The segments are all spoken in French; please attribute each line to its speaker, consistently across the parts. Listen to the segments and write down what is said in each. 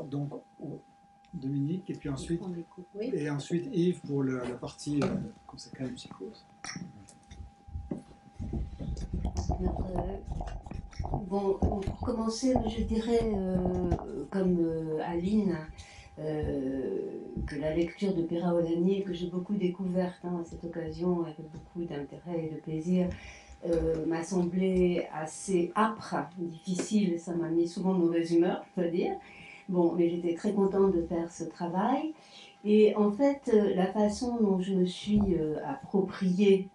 Speaker 1: Alors, donc, Dominique, et puis ensuite,
Speaker 2: oui.
Speaker 1: et ensuite Yves pour la partie consacrée à la psychose.
Speaker 2: Bon, pour commencer, je dirais, comme Aline, que la lecture de Pera Olanié, que j'ai beaucoup découverte à cette occasion, avec beaucoup d'intérêt et de plaisir, m'a semblé assez âpre, difficile, ça m'a mis souvent de mauvaise humeur, je peux dire. Bon, mais j'étais très contente de faire ce travail. Et en fait, la façon dont je me suis appropriée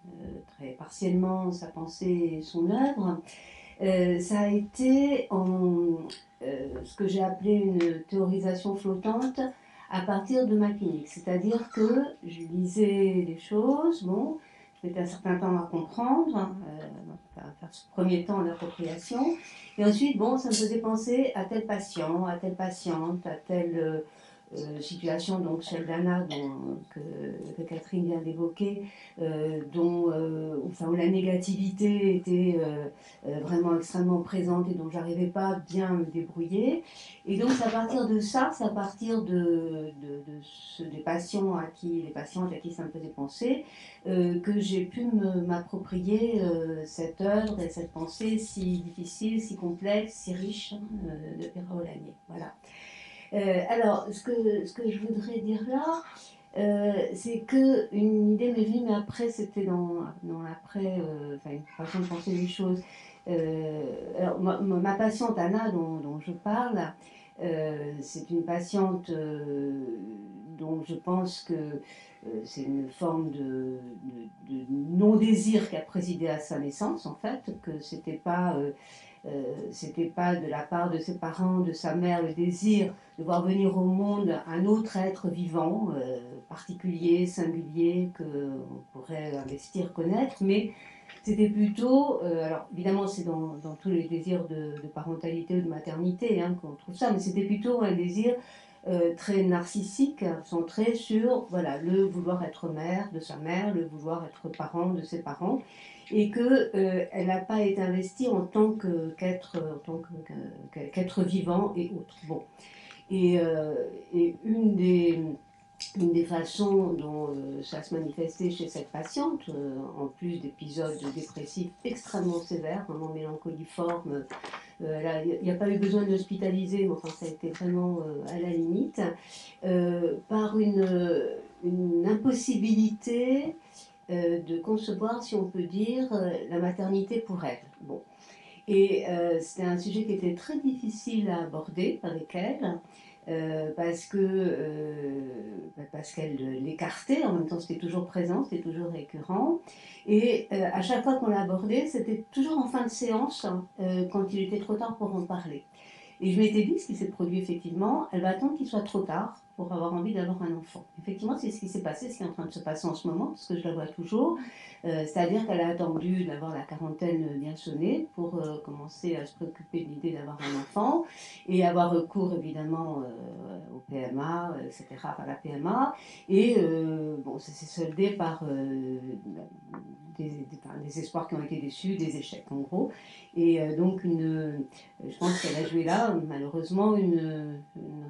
Speaker 2: très partiellement sa pensée et son œuvre, ça a été en ce que j'ai appelé une théorisation flottante à partir de ma clinique. C'est-à-dire que je lisais des choses, bon, je mettais un certain temps à comprendre, à faire ce premier temps d'appropriation, et ensuite, bon, ça me faisait penser à tel patient, à telle patiente, à telle situation, donc celle d'Anna que Catherine vient d'évoquer, où la négativité était vraiment extrêmement présente et dont j'arrivais pas à bien me débrouiller. Et donc c'est à partir de ça, c'est à partir des patients les patientes à qui ça me faisait penser, que j'ai pu m'approprier cette œuvre et cette pensée si difficile, si complexe, si riche de Pera Olanié. Voilà. Alors, ce que je voudrais dire là, c'est qu'une idée m'est venue, mais après, c'était dans l'après, une façon de penser les choses. Alors, ma patiente Anna, dont je parle, c'est une patiente dont je pense que c'est une forme de non-désir qui a présidé à sa naissance, en fait, que c'était pas de la part de ses parents, de sa mère, le désir de voir venir au monde un autre être vivant, particulier, singulier, qu'on pourrait investir, connaître, mais c'était plutôt, alors évidemment c'est dans tous les désirs de parentalité ou de maternité qu'on trouve ça, mais c'était plutôt un désir très narcissique, centré sur voilà, le vouloir être mère de sa mère, le vouloir être parent de ses parents, et qu'elle n'a pas été investie en tant qu'être vivant et autre. Bon. Et une des façons dont ça se manifestait chez cette patiente, en plus d'épisodes dépressifs extrêmement sévères, vraiment mélancoliformes, il n'y a pas eu besoin d'hospitaliser, mais enfin ça a été vraiment à la limite, par une impossibilité de concevoir, si on peut dire, la maternité pour elle. Bon. Et c'était un sujet qui était très difficile à aborder avec elle. Parce qu'elle l'écartait, en même temps c'était toujours présent, c'était toujours récurrent. Et à chaque fois qu'on l'a abordé, c'était toujours en fin de séance, quand il était trop tard pour en parler. Et je m'étais dit, ce qui s'est produit effectivement, elle va attendre qu'il soit trop tard pour avoir envie d'avoir un enfant. Effectivement, c'est ce qui s'est passé, ce qui est en train de se passer en ce moment, parce que je la vois toujours. C'est-à-dire qu'elle a attendu d'avoir la quarantaine bien sonnée pour commencer à se préoccuper de l'idée d'avoir un enfant et avoir recours évidemment au PMA, etc., par la PMA. Et bon, ça s'est soldé par des espoirs qui ont été déçus, des échecs en gros. Et donc, je pense qu'elle a joué là, malheureusement, une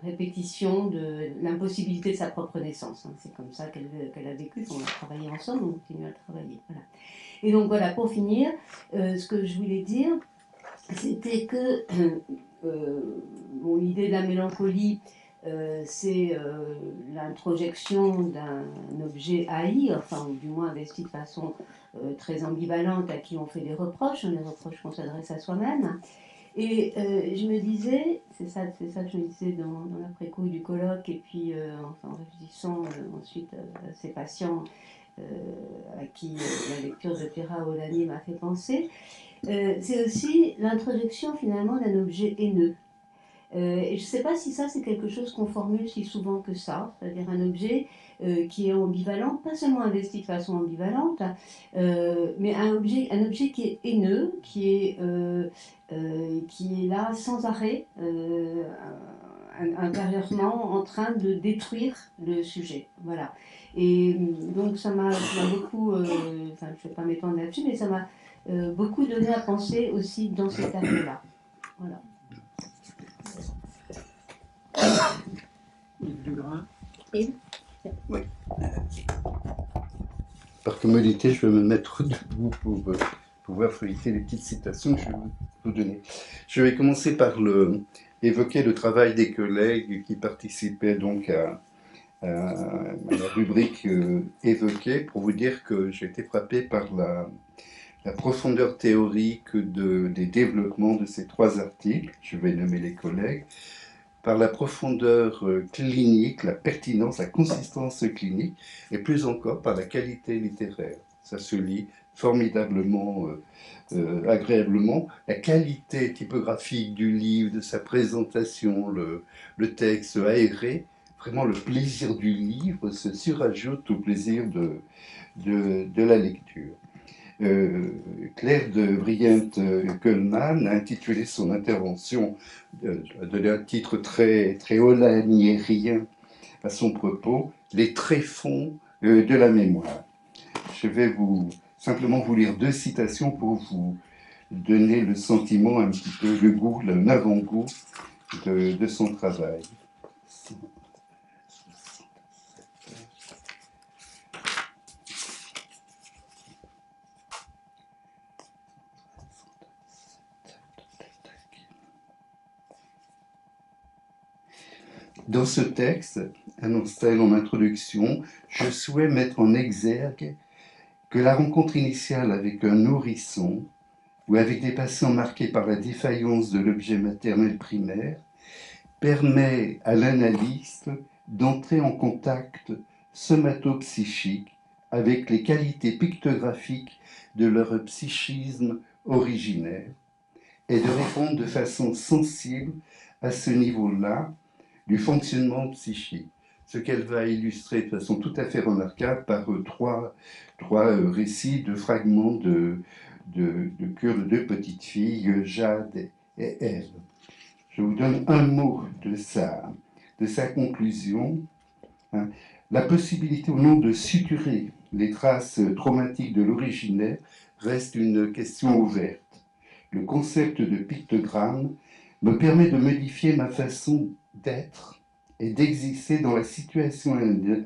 Speaker 2: répétition de l'impossibilité de sa propre naissance. C'est comme ça qu'elle a vécu, on a travaillé ensemble, on continue à travailler. Voilà. Et donc voilà, pour finir, ce que je voulais dire, c'était que l'idée de la mélancolie, c'est l'introjection d'un objet haï, enfin, ou du moins investi de façon très ambivalente, à qui on fait des reproches qu'on s'adresse à soi-même. Et je me disais, c'est ça que je me disais dans l'après-coup du colloque, et puis en réfléchissant ensuite à ces patients à qui la lecture de Pera Olanié m'a fait penser, c'est aussi l'introduction finalement d'un objet haineux. Et je ne sais pas si ça c'est quelque chose qu'on formule si souvent que ça, c'est-à-dire un objet qui est ambivalent, pas seulement investi de façon ambivalente, mais un objet qui est haineux, qui est là sans arrêt, intérieurement en train de détruire le sujet. Voilà. Et donc ça m'a beaucoup, je ne vais pas m'étendre là-dessus, mais ça m'a beaucoup donné à penser aussi dans ces termes-là. Voilà.
Speaker 1: hein.
Speaker 2: Et
Speaker 3: Oui. Par commodité, je vais me mettre debout pour pouvoir feuilleter les petites citations que je vais vous donner. Je vais commencer par évoquer le travail des collègues qui participaient donc à la rubrique évoquée, pour vous dire que j'ai été frappé par la profondeur théorique des développements de ces 3 articles. Je vais nommer les collègues. Par la profondeur clinique, la pertinence, la consistance clinique, et plus encore par la qualité littéraire. Ça se lit formidablement, agréablement. La qualité typographique du livre, de sa présentation, le texte aéré, vraiment le plaisir du livre se surajoute au plaisir de la lecture. Claire de Brient-Coleman a intitulé son intervention, a donné un titre très, très holanierien à son propos, Les tréfonds de la mémoire. Je vais simplement vous lire 2 citations pour vous donner le sentiment, un petit peu le goût, un avant-goût de son travail. Dans ce texte, annonce-t-elle en introduction, je souhaite mettre en exergue que la rencontre initiale avec un nourrisson ou avec des patients marqués par la défaillance de l'objet maternel primaire permet à l'analyste d'entrer en contact somatopsychique avec les qualités pictographiques de leur psychisme originaire et de répondre de façon sensible à ce niveau-là du fonctionnement psychique, ce qu'elle va illustrer de façon tout à fait remarquable par trois récits de fragments de cure de 2 petites filles, Jade et Ève. Je vous donne un mot de sa conclusion. Hein. La possibilité ou non de suturer les traces traumatiques de l'originaire reste une question ouverte. Le concept de pictogramme me permet de modifier ma façon d'être et d'exister dans la situation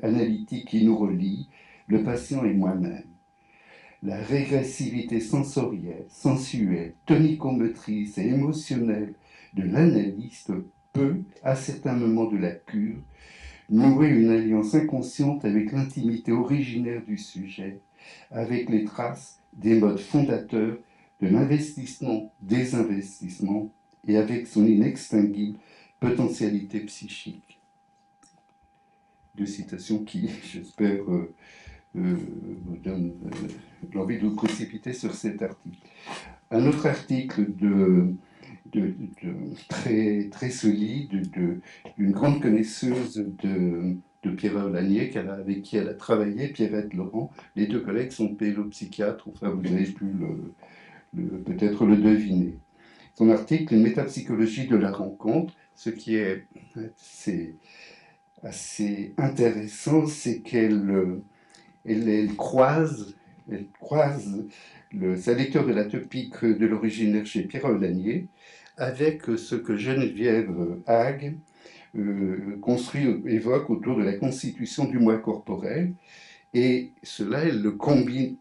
Speaker 3: analytique qui nous relie, le patient et moi-même. La régressivité sensorielle, sensuelle, tonico-motrice et émotionnelle de l'analyste peut, à certains moments de la cure, nouer une alliance inconsciente avec l'intimité originaire du sujet, avec les traces des modes fondateurs de l'investissement-désinvestissement et avec son inextinguible potentialité psychique. 2 citations qui, j'espère, vous donnent l'envie de vous précipiter sur cet article. Un autre article très, très solide, d'une grande connaisseuse de Pierre Olanier, avec qui elle a travaillé, Pierrette Laurent. Les 2 collègues sont pédopsychiatres, enfin vous avez pu peut-être le deviner. Son article, Une métapsychologie de la rencontre, ce qui est assez intéressant, c'est qu'elle croise sa lecture de la topique de l'originaire chez Pierre Olanier avec ce que Geneviève Hague évoque autour de la constitution du moi corporel, et cela, elle le combine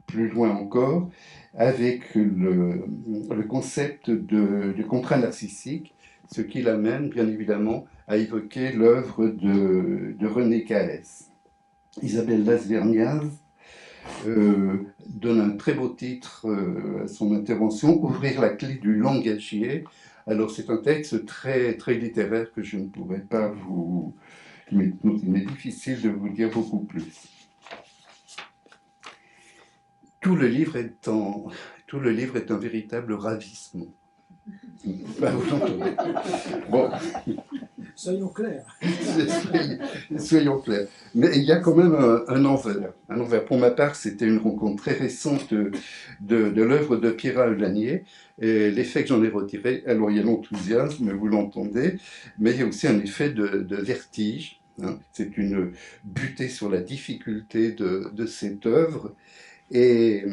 Speaker 3: plus loin encore avec le concept de contrat narcissique, ce qui l'amène bien évidemment à évoquer l'œuvre de René Caès. Isabelle Lasverniaz donne un très beau titre à son intervention, Ouvrir la clé du langagier. Alors c'est un texte très, très littéraire que je ne pourrais pas vous... Il m'est difficile de vous dire beaucoup plus. Tout le livre est un véritable ravissement. Vous l'entendez. Bon.
Speaker 1: Soyons clairs.
Speaker 3: Soyons clairs. Mais il y a quand même un envers. Un envers. Pour ma part, c'était une rencontre très récente de l'œuvre de Pierre Olanier. Et l'effet que j'en ai retiré, alors il y a l'enthousiasme, vous l'entendez, mais il y a aussi un effet de vertige. Hein. C'est une butée sur la difficulté de cette œuvre. Et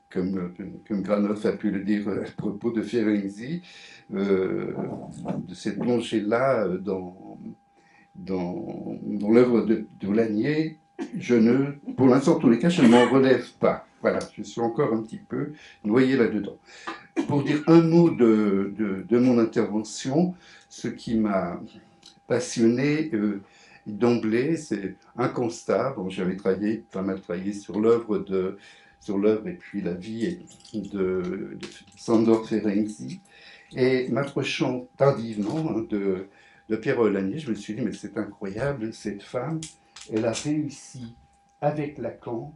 Speaker 3: comme Granoff a pu le dire à propos de Ferenczi, de cette plongée-là dans l'œuvre de Lanier, pour l'instant, en tous les cas, je ne m'en relève pas. Voilà, je suis encore un petit peu noyé là-dedans. Pour dire un mot de mon intervention, ce qui m'a passionné d'emblée, c'est un constat. Bon, j'avais pas mal travaillé sur l'œuvre et puis la vie de Sándor Ferenczi. Et m'approchant tardivement de Pierre Lanier, je me suis dit, mais c'est incroyable, cette femme, elle a réussi avec Lacan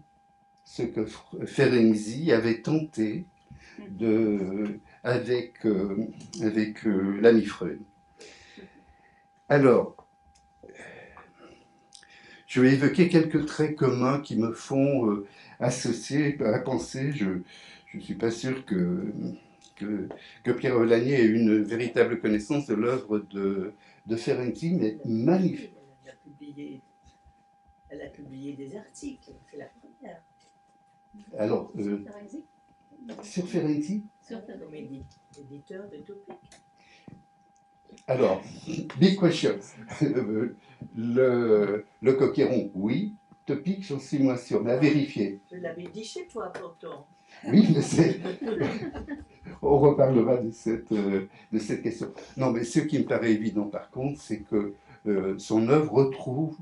Speaker 3: ce que Ferenczi avait tenté avec l'ami Freud. Alors, je vais évoquer quelques traits communs qui me font associer à la pensée. Je ne suis pas sûr que Pierre Lanier ait une véritable connaissance de l'œuvre de Ferenczi, mais magnifique.
Speaker 4: Elle a publié des articles, c'est la première.
Speaker 3: Alors, sur Ferenczi
Speaker 4: Comme éditeur de Topic.
Speaker 3: Alors, big question. Le Coquéron, oui. Topic, j'en suis moins sûr, mais à vérifier.
Speaker 4: Je l'avais dit chez toi pourtant.
Speaker 3: Oui, mais c'est... On reparlera de cette question. Non, mais ce qui me paraît évident, par contre, c'est que son œuvre retrouve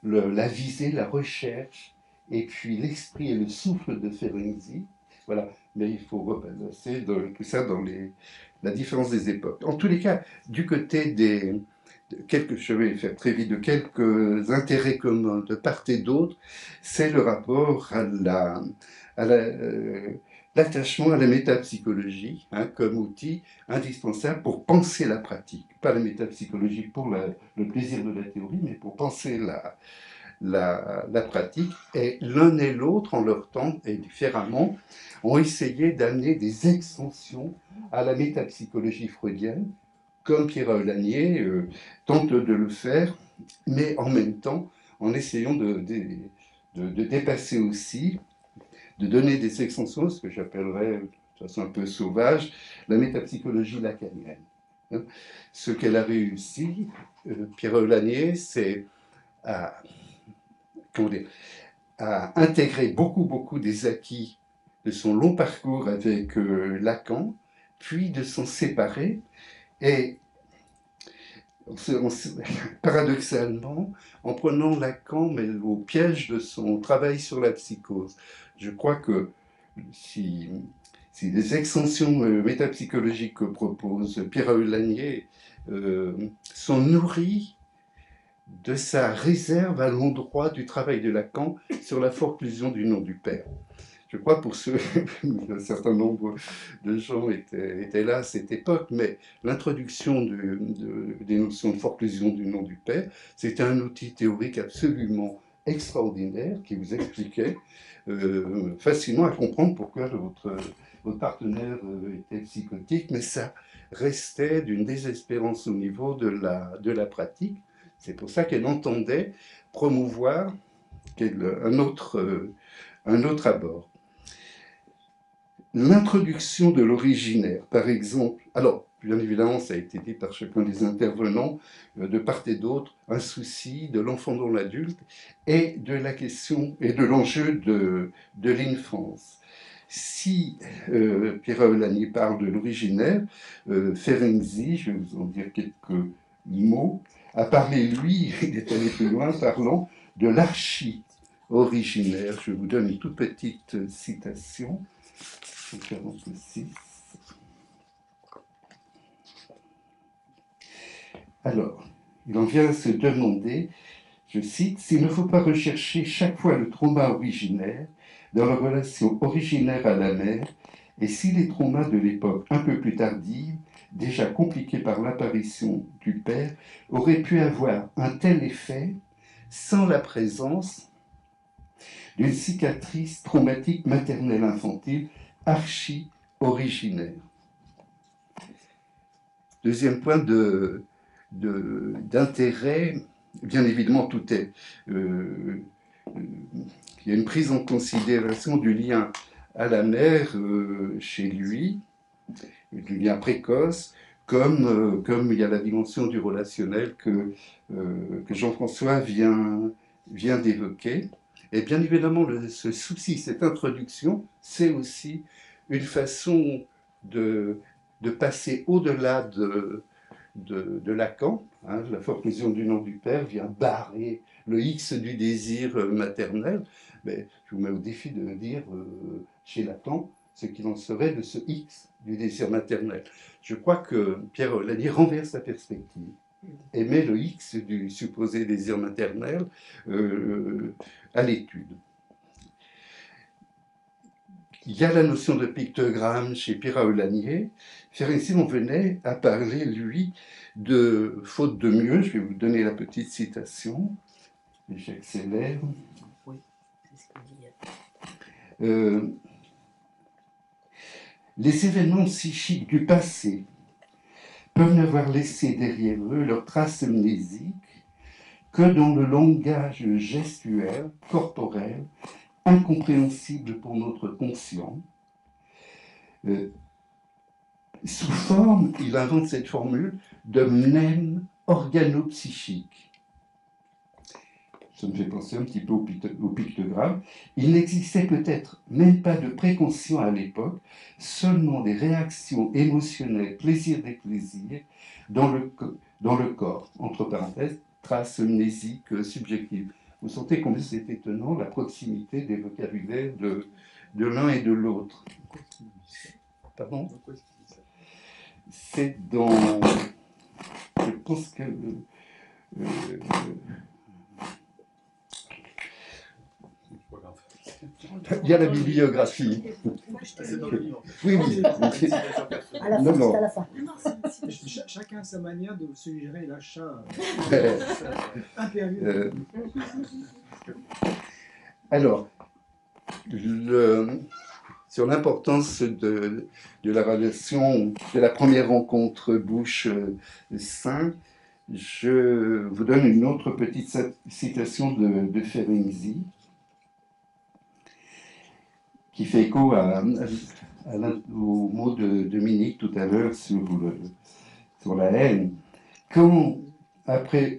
Speaker 3: la visée, la recherche, et puis l'esprit et le souffle de Ferenczi. Voilà, mais il faut repenser tout ça dans la différence des époques. En tous les cas, du côté je vais faire très vite, de quelques intérêts communs de part et d'autre, c'est le rapport à l'attachement à la métapsychologie comme outil indispensable pour penser la pratique. Pas la métapsychologie pour le plaisir de la théorie, mais pour penser la pratique. Et l'un et l'autre, en leur temps et différemment, ont essayé d'amener des extensions à la métapsychologie freudienne, comme Pierre Lanier tente de le faire, mais en même temps en essayant de dépasser aussi, de donner des extensions, ce que j'appellerais, de façon un peu sauvage, la métapsychologie lacanienne. Ce qu'elle a réussi, Pierre Lanier, c'est à intégrer beaucoup des acquis de son long parcours avec Lacan, puis de s'en séparer, et paradoxalement, en prenant Lacan, mais au piège de son travail sur la psychose. Je crois que si les extensions métapsychologiques que propose Pierre Lanier sont nourries de sa réserve à l'endroit du travail de Lacan sur la forclusion du nom du Père. Je crois pour un certain nombre de gens étaient là à cette époque, mais l'introduction des notions de forclusion du nom du Père, c'était un outil théorique absolument extraordinaire qui vous expliquait facilement à comprendre pourquoi votre partenaire était psychotique, mais ça restait d'une désespérance au niveau de la pratique. C'est pour ça qu'elle entendait promouvoir un autre abord. L'introduction de l'originaire, par exemple, alors, bien évidemment, ça a été dit par chacun des intervenants, de part et d'autre, un souci de l'enfant dans l'adulte et de la question et de l'enjeu de l'enfance. Si Pierre Lanier parle de l'originaire, Ferenczi, je vais vous en dire quelques mots, a parlé, lui, il est allé plus loin, parlant de l'archi-originaire. Je vous donne une toute petite citation. 46. Alors, il en vient à se demander, je cite, « S'il ne faut pas rechercher chaque fois le trauma originaire dans la relation originaire à la mère, et si les traumas de l'époque un peu plus tardive, déjà compliqués par l'apparition du père, auraient pu avoir un tel effet sans la présence d'une cicatrice traumatique maternelle infantile archi-originaire. » Deuxième point d'intérêt, bien évidemment, tout est... il y a une prise en considération du lien à la mère chez lui, du lien précoce, comme il y a la dimension du relationnel que Jean-François vient d'évoquer. Et bien évidemment, ce souci, cette introduction, c'est aussi une façon de passer au-delà de Lacan. Hein, la forclusion du nom du père vient barrer le X du désir maternel. Mais je vous mets au défi de dire chez Lacan ce qu'il en serait de ce X du désir maternel. Je crois que Pierre Aulagnier renverse la perspective et met le X du supposé désir maternel à l'étude. Il y a la notion de pictogramme chez Pierre Aulagnier. Ferenczi en venait à parler, lui, de faute de mieux. Je vais vous donner la petite citation. J'accélère.
Speaker 4: Oui, c'est ce qu'il dit.
Speaker 3: Les événements psychiques du passé peuvent n'avoir laissé derrière eux leurs traces amnésiques que dans le langage gestuel, corporel, incompréhensible pour notre conscient. Sous forme, il invente cette formule de mnème organopsychique. Ça me fait penser un petit peu au pictogramme. Il n'existait peut-être même pas de préconscient à l'époque, seulement des réactions émotionnelles, plaisir-déplaisir, dans le corps, entre parenthèses, traces amnésiques subjectives. Vous sentez combien c'est étonnant la proximité des vocabulaires de l'un et de l'autre. Pardon ? C'est dans... Je pense que... il y a la bibliographie.
Speaker 1: C'est dans le livre.
Speaker 3: Oui, oui.
Speaker 5: À la fin,
Speaker 3: Non, non.
Speaker 5: c'est à la fin.
Speaker 1: Chacun a sa manière de suggérer l'achat impérieux.
Speaker 3: Alors, sur l'importance de la relation, de la première rencontre bouche-sein, je vous donne une autre petite citation de Ferenczi, qui fait écho au mot de Dominique tout à l'heure sur la haine. Quand, après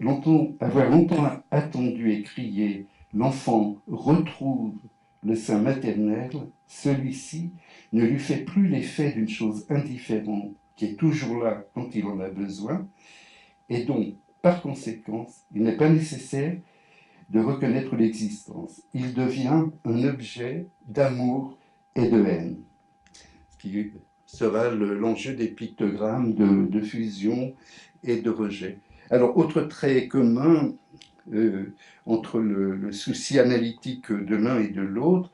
Speaker 3: avoir longtemps attendu et crié, l'enfant retrouve le sein maternel, celui-ci ne lui fait plus l'effet d'une chose indifférente qui est toujours là quand il en a besoin, et donc, par conséquent, il n'est pas nécessaire de reconnaître l'existence. Il devient un objet d'amour et de haine, ce qui sera l'enjeu des pictogrammes de fusion et de rejet. Alors, autre trait commun entre le souci analytique de l'un et de l'autre,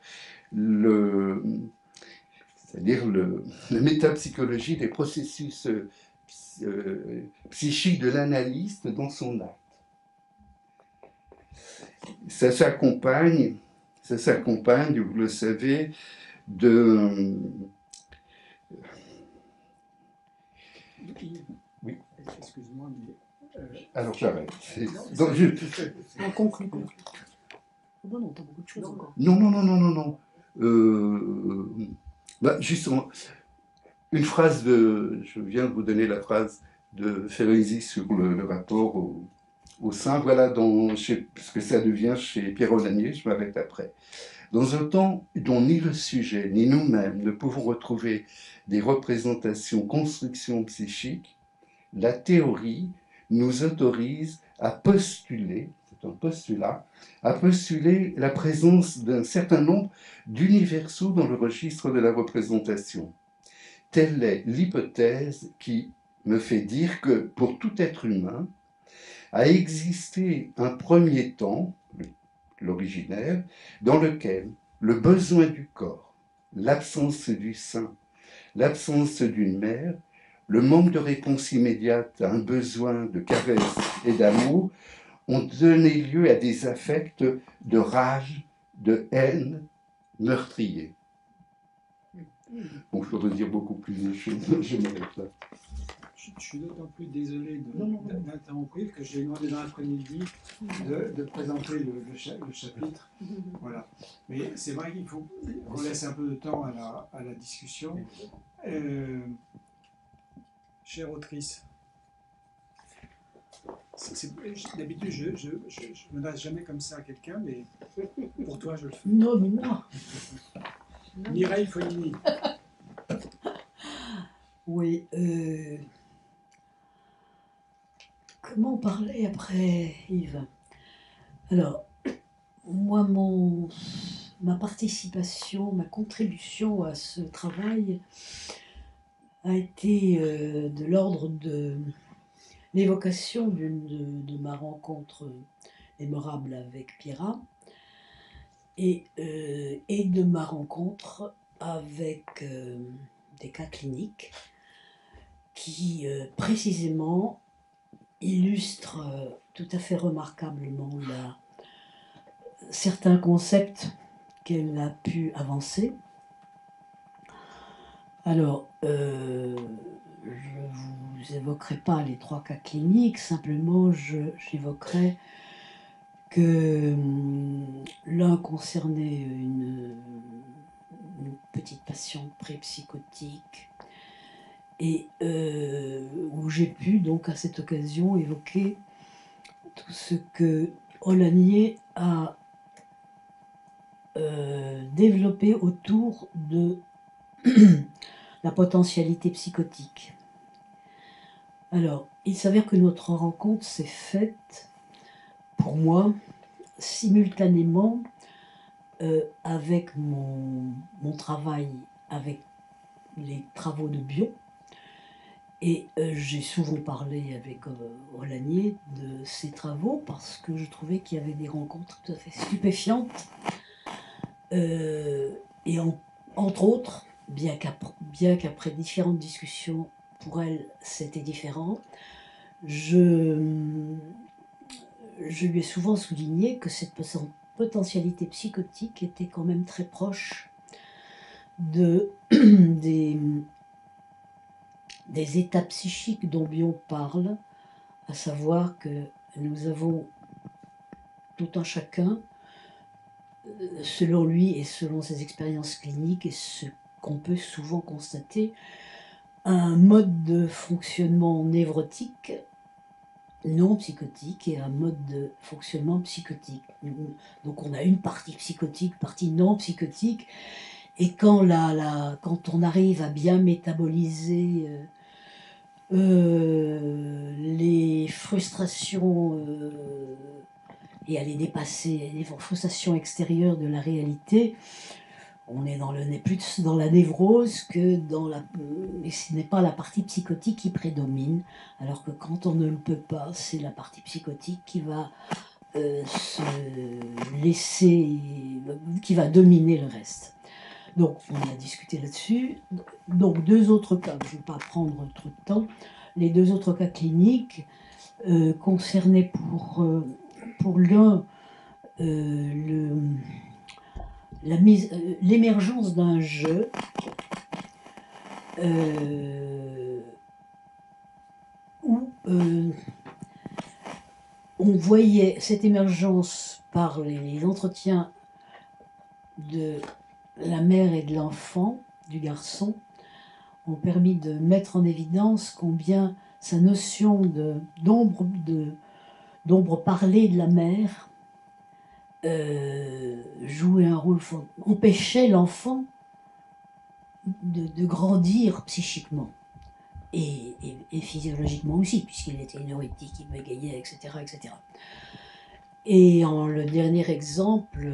Speaker 3: c'est-à-dire la métapsychologie des processus psychiques de l'analyste dans son acte. Ça s'accompagne, vous le savez, de... Oui.
Speaker 1: Excuse-moi, mais...
Speaker 3: Alors j'arrête.
Speaker 5: On conclut. Bon, non, t'as beaucoup de choses encore.
Speaker 3: Non. Justement, une phrase je viens de vous donner la phrase de Ferenczi sur le rapport au sein. Voilà ce que ça devient chez Pierre Aulagnier, je m'arrête après. Dans un temps dont ni le sujet ni nous-mêmes ne pouvons retrouver des représentations, constructions psychiques, la théorie nous autorise à postuler, c'est un postulat, à postuler la présence d'un certain nombre d'universaux dans le registre de la représentation. Telle est l'hypothèse qui me fait dire que pour tout être humain, a existé un premier temps, l'originaire, dans lequel le besoin du corps, l'absence du sein, l'absence d'une mère, le manque de réponse immédiate à un besoin de caresse et d'amour ont donné lieu à des affects de rage, de haine meurtriers. Bon, je pourrais dire beaucoup plus de choses, je m'arrête là.
Speaker 1: Je suis d'autant plus désolé d'interrompre que j'ai demandé dans l'après-midi de présenter le chapitre. Voilà. Mais c'est vrai qu'il faut qu'on laisse un peu de temps à la discussion. chère autrice, d'habitude, je ne m'adresse jamais comme ça à quelqu'un, mais pour toi, je le fais.
Speaker 5: Non, mais non.
Speaker 1: Mireille Fognini.
Speaker 5: Oui. Comment parler après Yves? Alors, moi, ma participation, ma contribution à ce travail a été de l'ordre de l'évocation de ma rencontre mémorable avec Pierra et de ma rencontre avec des cas cliniques qui précisément illustrent tout à fait remarquablement certains concepts qu'elle a pu avancer. Alors, je ne vous évoquerai pas les 3 cas cliniques, simplement j'évoquerai que l'un concernait une petite patiente pré-psychotique et où j'ai pu donc à cette occasion évoquer tout ce que Olanier a développé autour de la potentialité psychotique. Alors, il s'avère que notre rencontre s'est faite, pour moi, simultanément avec mon travail, avec les travaux de Bion. Et j'ai souvent parlé avec Olanier de ces travaux parce que je trouvais qu'il y avait des rencontres tout à fait stupéfiantes. Et entre autres, bien qu'après différentes discussions, pour elle, c'était différent, je lui ai souvent souligné que cette potentialité psychotique était quand même très proche des états psychiques dont Bion parle, à savoir que nous avons tout un chacun, selon lui et selon ses expériences cliniques et ce qu'on peut souvent constater, un mode de fonctionnement névrotique, non psychotique, et un mode de fonctionnement psychotique. Donc on a une partie psychotique, partie non psychotique, et quand on arrive à bien métaboliser les frustrations et à les dépasser, les frustrations extérieures de la réalité, on est plus dans la névrose que et ce n'est pas la partie psychotique qui prédomine, alors que quand on ne le peut pas, c'est la partie psychotique qui va qui va dominer le reste. Donc on a discuté là-dessus. Donc 2 autres cas, je ne vais pas prendre trop de temps, les 2 autres cas cliniques concernaient pour l'un l'émergence d'un jeu où on voyait cette émergence par les entretiens de la mère et de l'enfant, du garçon, ont permis de mettre en évidence combien sa notion d'ombre parlée de la mère jouait un rôle fort, empêchait l'enfant de grandir psychiquement et physiologiquement aussi, puisqu'il était neurotique, il bégayait, etc., etc. Et le dernier exemple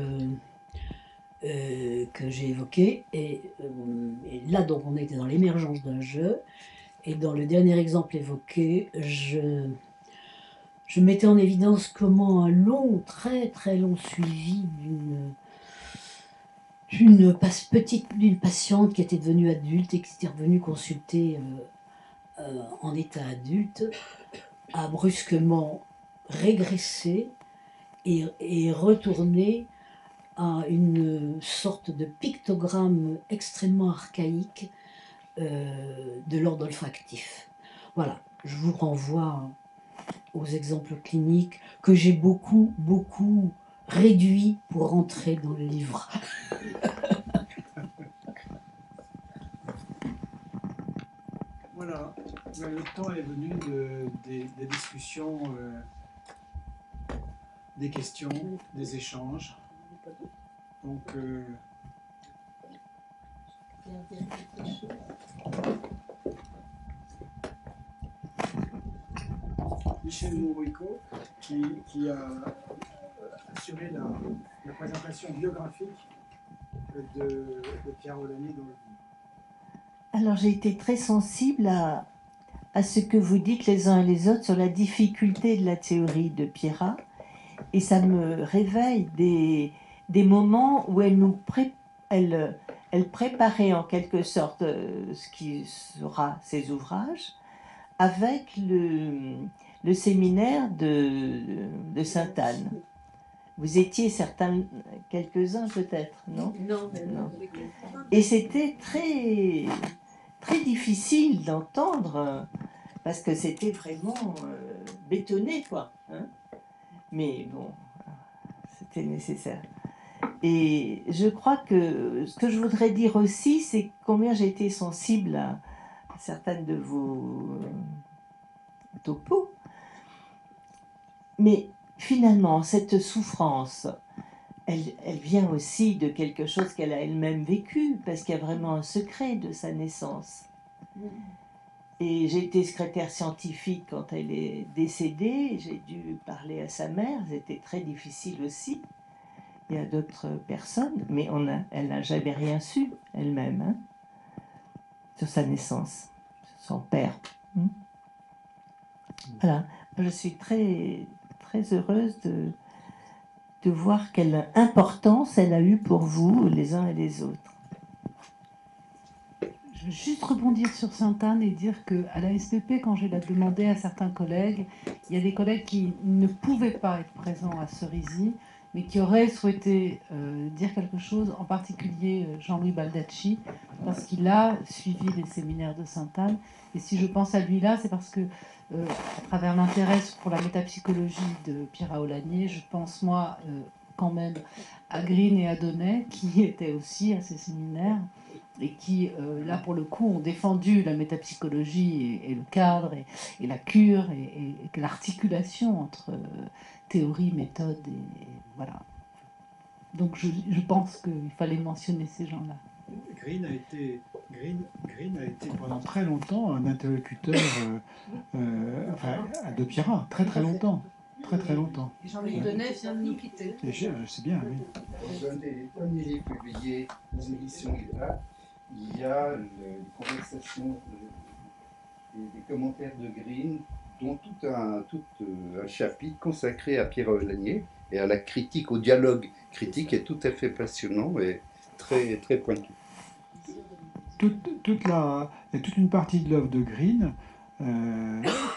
Speaker 5: que j'ai évoqué, et là donc on était dans l'émergence d'un jeu, et dans le dernier exemple évoqué, je mettais en évidence comment un très très long suivi d'une patiente qui était devenue adulte et qui était revenue consulter en état adulte, a brusquement régressé et retourné à une sorte de pictogramme extrêmement archaïque de l'ordre olfactif. Voilà, je vous renvoie aux exemples cliniques que j'ai beaucoup réduits pour rentrer dans le livre.
Speaker 1: Voilà, le temps est venu des discussions, des questions, des échanges. Donc, Michel Mourico, qui a assuré la présentation biographique de Pierre Olanier dans le livre.
Speaker 6: Alors j'ai été très sensible à ce que vous dites les uns et les autres sur la difficulté de la théorie de Pierrat, et ça me réveille des moments où elle préparait en quelque sorte ce qui sera ses ouvrages avec le séminaire de Sainte-Anne. Vous étiez certains, quelques-uns peut-être, non?
Speaker 2: Non.
Speaker 6: Et c'était très, très difficile d'entendre, parce que c'était vraiment bétonné, quoi. Hein, mais bon, c'était nécessaire. Et je crois que ce que je voudrais dire aussi, c'est combien j'ai été sensible à certaines de vos topos. Mais finalement, cette souffrance, elle vient aussi de quelque chose qu'elle a elle-même vécu, parce qu'il y a vraiment un secret de sa naissance. Et j'ai été secrétaire scientifique quand elle est décédée, j'ai dû parler à sa mère, c'était très difficile aussi. Il y a d'autres personnes, mais elle n'a jamais rien su elle-même, hein, sur sa naissance, sur son père. Voilà, je suis très, très heureuse de voir quelle importance elle a eue pour vous, les uns et les autres.
Speaker 7: Je veux juste rebondir sur Sainte-Anne et dire qu'à la SPP, quand je l'ai demandé à certains collègues, il y a des collègues qui ne pouvaient pas être présents à Cerisy, mais qui auraient souhaité dire quelque chose, en particulier Jean-Louis Baldacci, parce qu'il a suivi les séminaires de Sainte-Anne. Et si je pense à lui là, c'est parce que, à travers l'intérêt pour la métapsychologie de Pierrat Olanier, je pense moi quand même à Green et à Donnet, qui étaient aussi à ces séminaires, et qui, là, pour le coup, ont défendu la métapsychologie et le cadre et la cure et l'articulation entre théorie, méthode et voilà. Donc je pense qu'il fallait mentionner ces gens-là.
Speaker 1: Green a été pendant très longtemps un interlocuteur de Pierrat, très très longtemps. Très très longtemps.
Speaker 4: Et Jean-Luc Donnet vient de nous quitter.
Speaker 1: Et je sais bien, oui.
Speaker 3: Dans un des premiers livres publiés aux éditions Guetta, il y a les conversations, des commentaires de Green, dont tout un chapitre consacré à Pierre Olanier et à la critique, au dialogue critique, est tout à fait passionnant et très, très pointu.
Speaker 1: Il y a toute une partie de l'œuvre de Green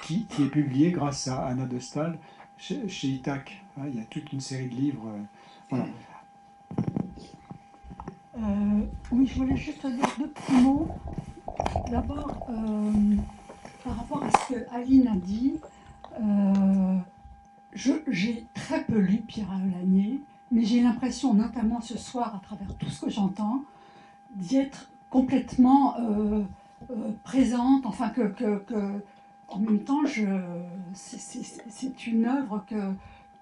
Speaker 1: qui est publiée grâce à Anna de Staël chez Itac. Il y a toute une série de livres. Voilà.
Speaker 8: Oui, je voulais juste dire deux petits mots. D'abord, par rapport à ce que Aline a dit, j'ai très peu lu Pierre Olanier, mais j'ai l'impression, notamment ce soir, à travers tout ce que j'entends, d'y être complètement présente, enfin en même temps, c'est une œuvre que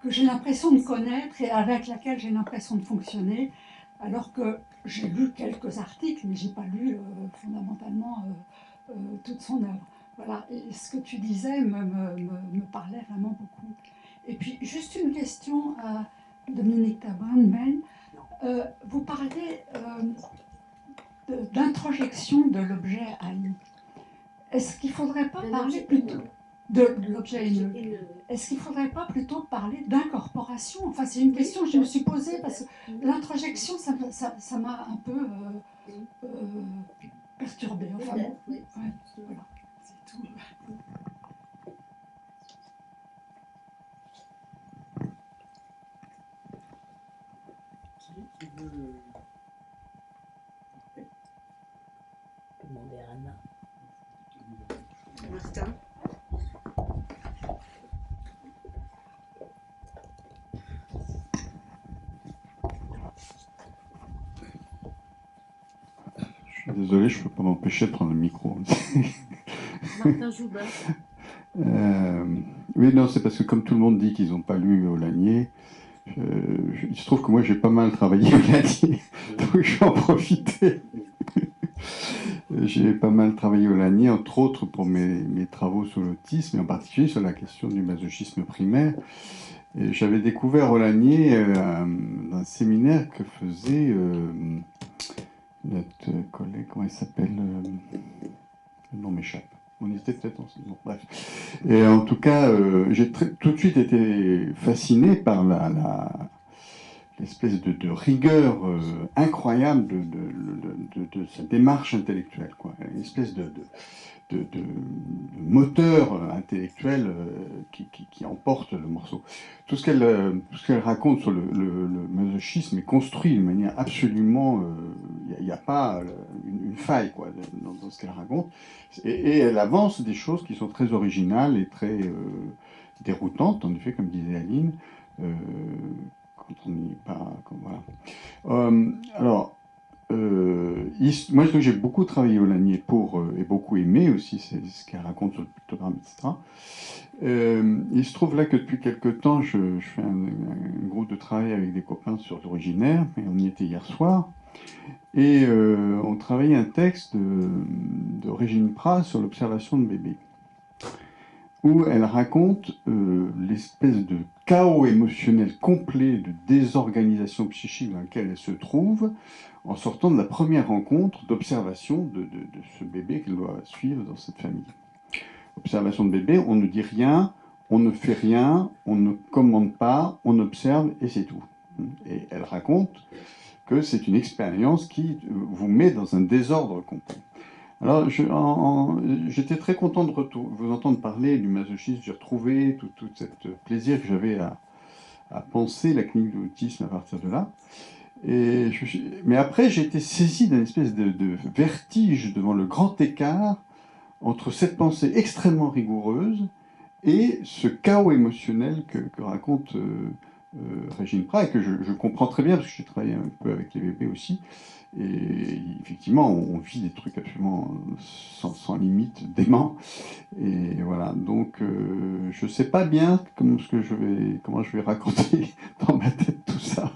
Speaker 8: j'ai l'impression de connaître et avec laquelle j'ai l'impression de fonctionner, alors que j'ai lu quelques articles, mais je n'ai pas lu fondamentalement toute son œuvre. Voilà. Et ce que tu disais me parlait vraiment beaucoup. Et puis, juste une question à Dominique Tabrun-Ben. Vous parlez d'introjection de l'objet haï. Est-ce qu'il ne faudrait pas parler plutôt de l'objet haineux? Est-ce qu'il ne faudrait pas plutôt parler d'incorporation? Enfin, c'est une question que je me suis posée parce que l'introjection, ça m'a un peu perturbée. Enfin, bon, ouais, voilà, c'est tout.
Speaker 1: Qui veut...
Speaker 5: Demander à Anna.
Speaker 4: Martin.
Speaker 9: Je suis désolé, je ne peux pas m'empêcher de prendre le micro.
Speaker 4: Martin Joubert.
Speaker 9: Oui, non, c'est parce que comme tout le monde dit qu'ils n'ont pas lu Aulagnier, il se trouve que moi j'ai pas mal travaillé Aulagnier, donc je vais en profiter. J'ai pas mal travaillé Aulagnier, entre autres pour mes travaux sur l'autisme, et en particulier sur la question du masochisme primaire. Et j'avais découvert Aulagnier dans un séminaire que faisait notre collègue, comment il s'appelle le nom m'échappe. On était peut-être ensemble. Bon, bref. Et en tout cas, j'ai tout de suite été fasciné par l'espèce de rigueur incroyable de sa démarche intellectuelle, quoi. Une espèce de moteur intellectuel qui emporte le morceau. Tout ce qu'elle raconte sur le masochisme est construit de manière absolument... Il n'y a pas une faille, quoi, dans ce qu'elle raconte. Et elle avance des choses qui sont très originales et très déroutantes, en effet, comme disait Aline, quand on n'y est pas... Voilà. Alors... moi, j'ai beaucoup travaillé Aulagnier pour, et beaucoup aimé aussi ce qu'elle raconte sur le pictogramme, etc. Il se trouve là que depuis quelque temps, je fais un groupe de travail avec des copains sur l'originaire, et on y était hier soir, et on travaillait un texte de Régine Pras sur l'observation de bébés, où elle raconte l'espèce de chaos émotionnel complet, de désorganisation psychique dans laquelle elle se trouve, en sortant de la première rencontre d'observation de ce bébé qu'elle doit suivre dans cette famille. Observation de bébé, on ne dit rien, on ne fait rien, on ne commande pas, on observe et c'est tout. Et elle raconte que c'est une expérience qui vous met dans un désordre complet. Alors, j'étais très content de vous entendre parler du masochisme. J'ai retrouvé tout ce plaisir que j'avais à penser la clinique de l'autisme à partir de là. Mais après, j'ai été saisi d'une espèce de vertige devant le grand écart entre cette pensée extrêmement rigoureuse et ce chaos émotionnel que raconte Régine Pras, et que je comprends très bien, parce que j'ai travaillé un peu avec les bébés aussi. Et effectivement, on vit des trucs absolument sans limite, dément. Et voilà, donc je ne sais pas bien comment je vais raconter dans ma tête tout ça.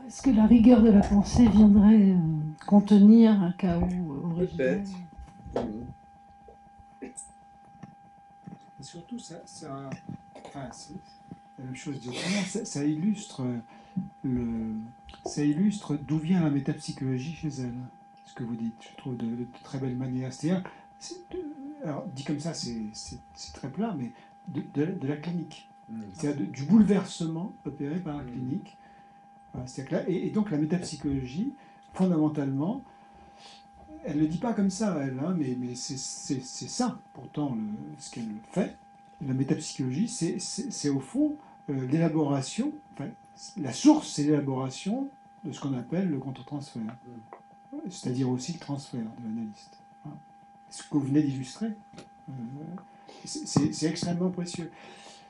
Speaker 7: Est-ce que la rigueur de la pensée viendrait contenir un chaos original?
Speaker 3: Peut-être.
Speaker 1: Et surtout, c'est la même chose directement, ça illustre d'où vient la métapsychologie chez elle, ce que vous dites, je trouve de très belle manière. C'est-à-dire, alors dit comme ça, c'est très plat, mais de la clinique, c'est-à-dire du bouleversement opéré par la clinique. Voilà, et donc la métapsychologie, fondamentalement, elle ne le dit pas comme ça, elle, hein, mais c'est ça, pourtant, ce qu'elle fait. La métapsychologie, c'est au fond l'élaboration, enfin, la source, c'est l'élaboration de ce qu'on appelle le contre-transfert, c'est-à-dire aussi le transfert de l'analyste. Voilà. Ce que vous venez d'illustrer, c'est extrêmement précieux.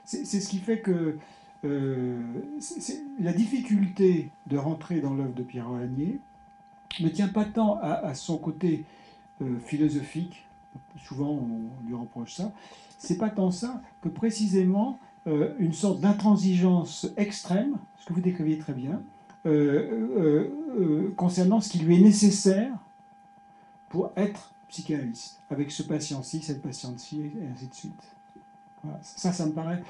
Speaker 1: C'est ce qui fait que la difficulté de rentrer dans l'œuvre de Pierre Aulagnier ne tient pas tant à son côté philosophique, souvent on lui reproche ça, c'est pas tant ça que précisément une sorte d'intransigeance extrême, ce que vous décriviez très bien, concernant ce qui lui est nécessaire pour être psychanalyste, avec ce patient-ci, cette patiente-ci, et ainsi de suite. Voilà. Ça me paraît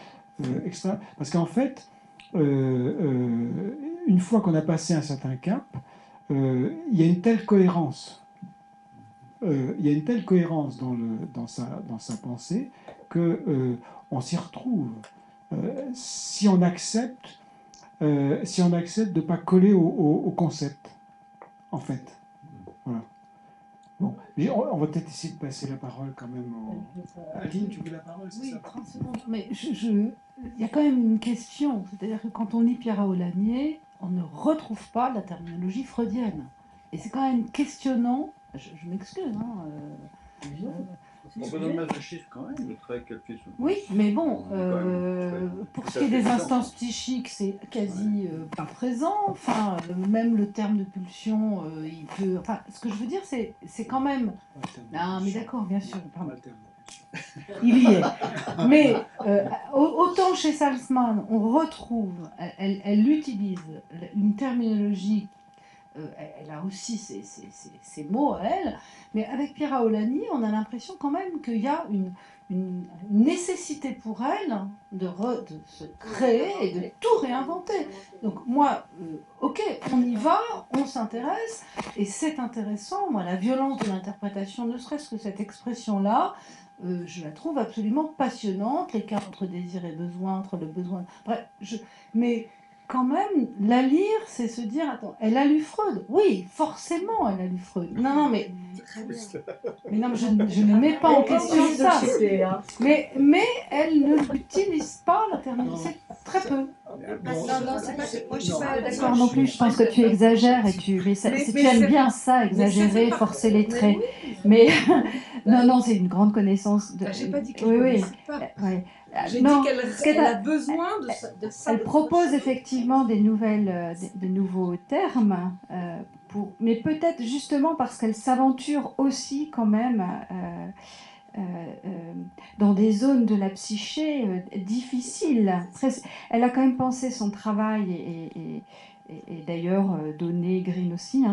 Speaker 1: extra, parce qu'en fait, une fois qu'on a passé un certain cap, il y a une telle cohérence. Il y a une telle cohérence dans sa pensée que on s'y retrouve. Si on accepte de ne pas coller au concept, en fait. Voilà. Bon, on va peut-être essayer de passer la parole quand même Aline, tu veux la parole, c'est ça?
Speaker 7: 30 secondes. Mais il y a quand même une question. C'est-à-dire que quand on lit Pierre Aulagnier, on ne retrouve pas la terminologie freudienne. Et c'est quand même questionnant. Je m'excuse, hein,
Speaker 9: On peut dans le masochisme quand même, le travail qu'elle fait sur...
Speaker 7: Oui, mais bon, pour
Speaker 9: tout
Speaker 7: ce
Speaker 9: à
Speaker 7: qui est
Speaker 9: fait
Speaker 7: des
Speaker 9: évident.
Speaker 7: instances psychiques, c'est quasi pas présent. Enfin, même le terme de pulsion, il peut. Enfin, ce que je veux dire, c'est quand même. Ah, mais d'accord, bien sûr. Pardon. Il y est. Mais autant chez Salzman, on retrouve, elle utilise une terminologie, elle a aussi ses mots à elle, mais avec Piera Olani, on a l'impression quand même qu'il y a une nécessité pour elle de se créer et de tout réinventer. Donc moi, ok, on y va, on s'intéresse, et c'est intéressant. Moi, la violence de l'interprétation, ne serait-ce que cette expression-là, je la trouve absolument passionnante, l'écart entre désir et besoin, entre le besoin... Bref, mais quand même, la lire, c'est se dire, attends, elle a lu Freud. Oui, forcément, elle a lu Freud. Non, mais non, mais je ne mets pas en question ça. Mais elle ne l'utilise pas, la terminologie, très peu.
Speaker 4: Non, c'est pas... Moi, je suis pas
Speaker 6: D'accord
Speaker 4: d'accord
Speaker 6: non plus, je pense que tu exagères et mais tu aimes bien ça, exagérer, forcer les traits. Mais non, c'est une grande connaissance.
Speaker 4: J'ai pas dit qu'elle
Speaker 6: Oui,
Speaker 4: ne
Speaker 6: oui.
Speaker 4: connaissait pas.
Speaker 6: Ouais.
Speaker 4: J'ai
Speaker 6: Non,
Speaker 4: dit qu'elle a besoin de ça.
Speaker 6: elle propose effectivement des nouveaux termes, mais peut-être justement parce qu'elle s'aventure aussi quand même dans des zones de la psyché difficiles. Elle a quand même pensé son travail et d'ailleurs donné Green aussi,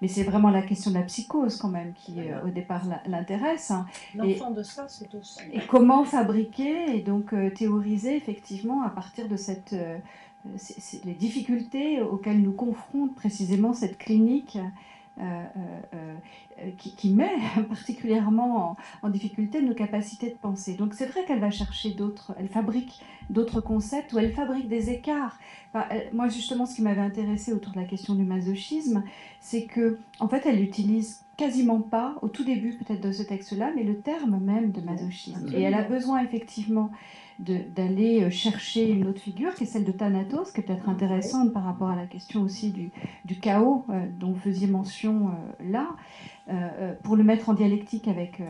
Speaker 6: mais c'est vraiment la question de la psychose quand même qui au départ l'intéresse.
Speaker 5: L'enfant de ça, c'est aussi.
Speaker 6: Et comment fabriquer et donc théoriser effectivement à partir de les difficultés auxquelles nous confronte précisément cette clinique qui met particulièrement en difficulté nos capacités de penser. Donc c'est vrai qu'elle va chercher elle fabrique d'autres concepts ou elle fabrique des écarts. Enfin, moi justement, ce qui m'avait intéressé autour de la question du masochisme, c'est que en fait, elle utilise quasiment pas, au tout début peut-être de ce texte-là, mais le terme même de masochisme. Et elle a besoin effectivement d'aller chercher une autre figure, qui est celle de Thanatos, qui est peut-être intéressante par rapport à la question aussi du chaos dont vous faisiez mention là, pour le mettre en dialectique avec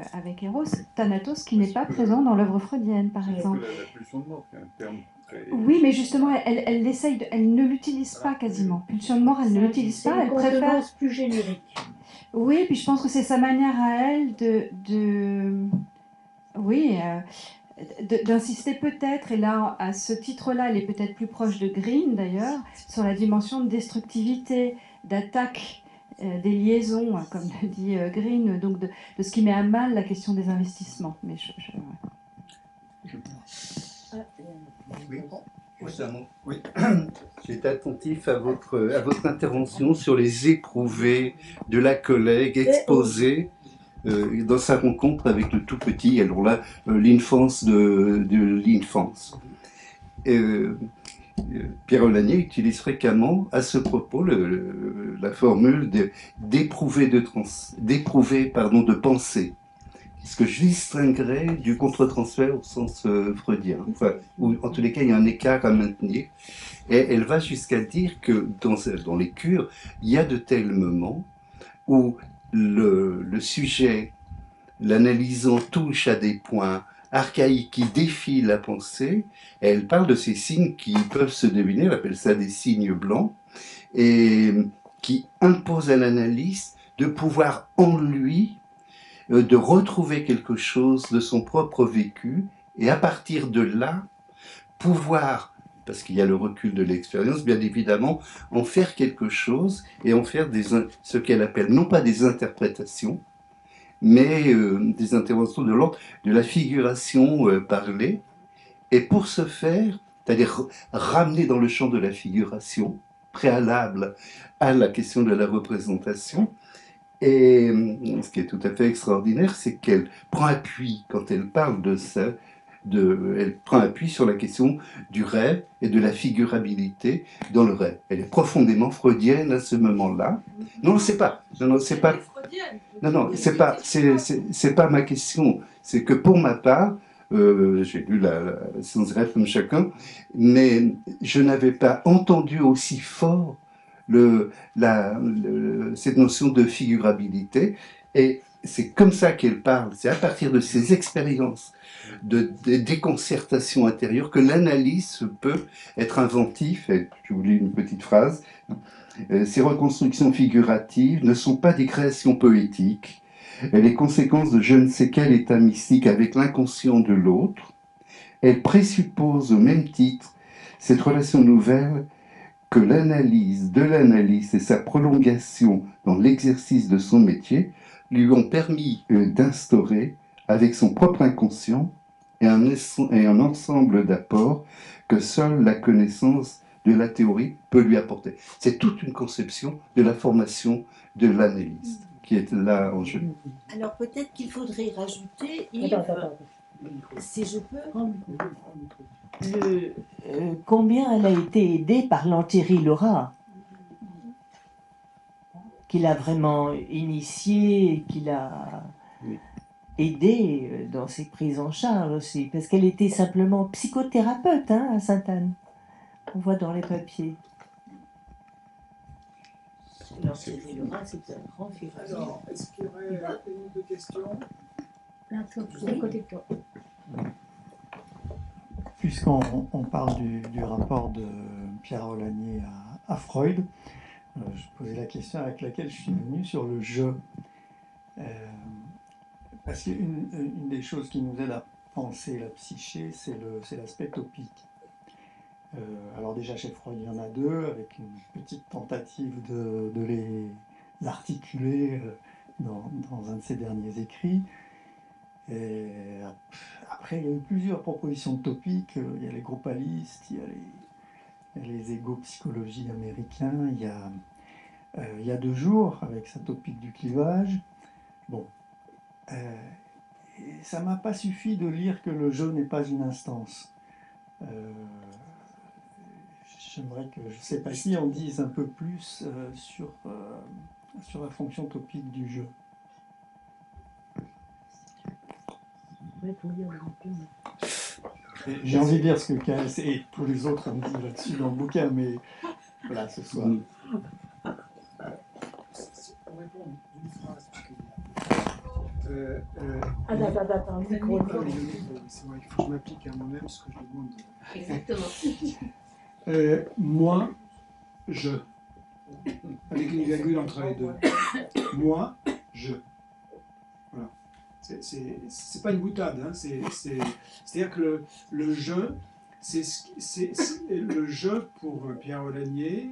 Speaker 6: Eros, Thanatos qui n'est pas présent dans l'œuvre freudienne, par exemple.
Speaker 9: La pulsion de mort, qui est un terme très...
Speaker 6: Oui, mais justement, elle ne l'utilise pas quasiment. Pulsion de mort, elle ne l'utilise pas, elle préfère...
Speaker 5: plus générique.
Speaker 6: Oui, puis je pense que c'est sa manière à elle d'insister peut-être, et là, à ce titre-là, elle est peut-être plus proche de Green d'ailleurs, sur la dimension de destructivité, d'attaque des liaisons, comme le dit Green, donc de ce qui met à mal la question des investissements. Mais
Speaker 3: Oui. Oui. J'étais attentif à votre intervention sur les éprouvés de la collègue exposée dans sa rencontre avec le tout petit, alors là, l'infance de l'infance. Pierre Olani utilise fréquemment à ce propos la formule d'éprouver de pensée, ce que je distinguerais du contre-transfert au sens freudien, enfin, où en tous les cas il y a un écart à maintenir. Et elle va jusqu'à dire que dans les cures, il y a de tels moments où le sujet, l'analysant, touche à des points archaïques qui défient la pensée, et elle parle de ces signes qui peuvent se deviner, elle appelle ça des signes blancs, et qui imposent à l'analyste de pouvoir en lui de retrouver quelque chose de son propre vécu, et à partir de là, pouvoir, parce qu'il y a le recul de l'expérience, bien évidemment, en faire quelque chose, et en faire ce qu'elle appelle non pas des interprétations, mais des interventions de l'ordre de la figuration parlée, et pour ce faire, c'est-à-dire ramener dans le champ de la figuration, préalable à la question de la représentation. Et ce qui est tout à fait extraordinaire, c'est qu'elle prend appui, quand elle parle de ça, elle prend appui sur la question du rêve et de la figurabilité dans le rêve. Elle est profondément freudienne à ce moment-là. Non, c'est pas. Non, c'est pas. Non, c'est pas ma question. C'est que pour ma part, j'ai lu la Science rêve comme chacun, mais je n'avais pas entendu aussi fort cette notion de figurabilité. Et c'est comme ça qu'elle parle, c'est à partir de ces expériences de déconcertation intérieure que l'analyse peut être inventive. Et je vous lis une petite phrase. Ces reconstructions figuratives ne sont pas des créations poétiques, mais les conséquences de je ne sais quel état mystique avec l'inconscient de l'autre. Elles présupposent au même titre cette relation nouvelle que l'analyse de l'analyste et sa prolongation dans l'exercice de son métier lui ont permis d'instaurer avec son propre inconscient et un ensemble d'apports que seule la connaissance de la théorie peut lui apporter. C'est toute une conception de la formation de l'analyste qui est là en jeu.
Speaker 6: Alors peut-être qu'il faudrait rajouter, Yves, si je peux, combien elle a été aidée par l'Anthéry Laura, qui l'a vraiment initiée, qui l'a aidée dans ses prises en charge aussi, parce qu'elle était simplement psychothérapeute à Sainte-Anne. On voit dans les papiers. L'Anthéry Laura, c'est un grand philosophe.
Speaker 1: Alors, est-ce qu'il y aurait une ou deux questions?
Speaker 5: Là, à côté de toi.
Speaker 10: Puisqu'on parle du rapport de Pierre Aulagnier à Freud, je posais la question avec laquelle je suis venu sur le jeu. Parce qu'une des choses qui nous aide à penser la psyché, c'est l'aspect topique. Alors déjà chez Freud, il y en a deux, avec une petite tentative de les articuler dans un de ses derniers écrits. Et après, il y a eu plusieurs propositions de topiques. Il y a les groupalistes, il y a les égo-psychologies américains, il y a 2 jours, avec sa topique du clivage. Bon. Et ça ne m'a pas suffi de lire que le jeu n'est pas une instance. J'aimerais que, je ne sais pas qui, en dise un peu plus sur la fonction topique du jeu. J'ai envie de dire ce que KS et tous les autres ont dit là-dessus dans le bouquin, mais voilà, ce soir.
Speaker 1: Pour répondre d'une phrase,
Speaker 5: Attends, micro.
Speaker 1: C'est moi, il faut que je m'applique à moi-même ce que je demande.
Speaker 2: Exactement.
Speaker 1: Moi, je. Avec une virgule entre les deux. Moi, je. Voilà. C'est pas une boutade, hein. C'est-à-dire que le jeu, le jeu pour Pierre Aulagnier,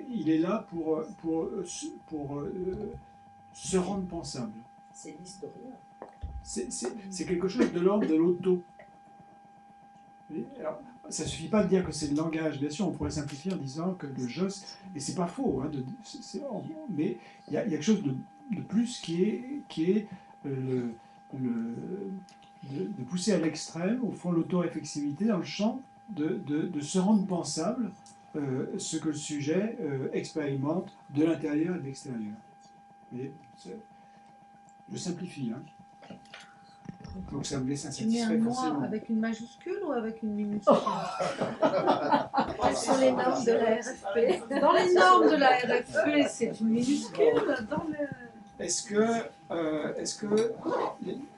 Speaker 1: il est là pour se rendre pensable.
Speaker 6: C'est l'historien.
Speaker 1: C'est quelque chose de l'ordre de l'auto. Alors, ça ne suffit pas de dire que c'est le langage. Bien sûr, on pourrait simplifier en disant que le jeu, et c'est pas faux, hein, mais il y a quelque chose de plus qui est de pousser à l'extrême, au fond, l'auto-réflexivité dans le champ de se rendre pensable ce que le sujet expérimente de l'intérieur et de l'extérieur. Je simplifie, hein. Donc ça me laisse insatisfait.
Speaker 4: Tu mets un
Speaker 1: forcément.
Speaker 4: moi avec une majuscule ou avec une minuscule? Quelles sont les normes de la RFP? Dans les normes de la RFP, c'est une minuscule.
Speaker 1: Est-ce que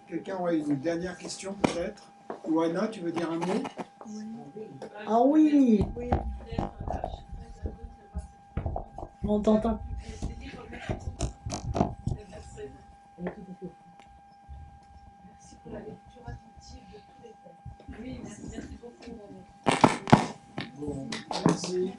Speaker 1: quelqu'un aurait une dernière question peut-être? Ou Anna, tu veux dire un mot?
Speaker 5: Ah oui. On t'entend.
Speaker 4: Merci pour la lecture attentive de tous les textes. Oui, merci beaucoup.
Speaker 1: Bon, merci.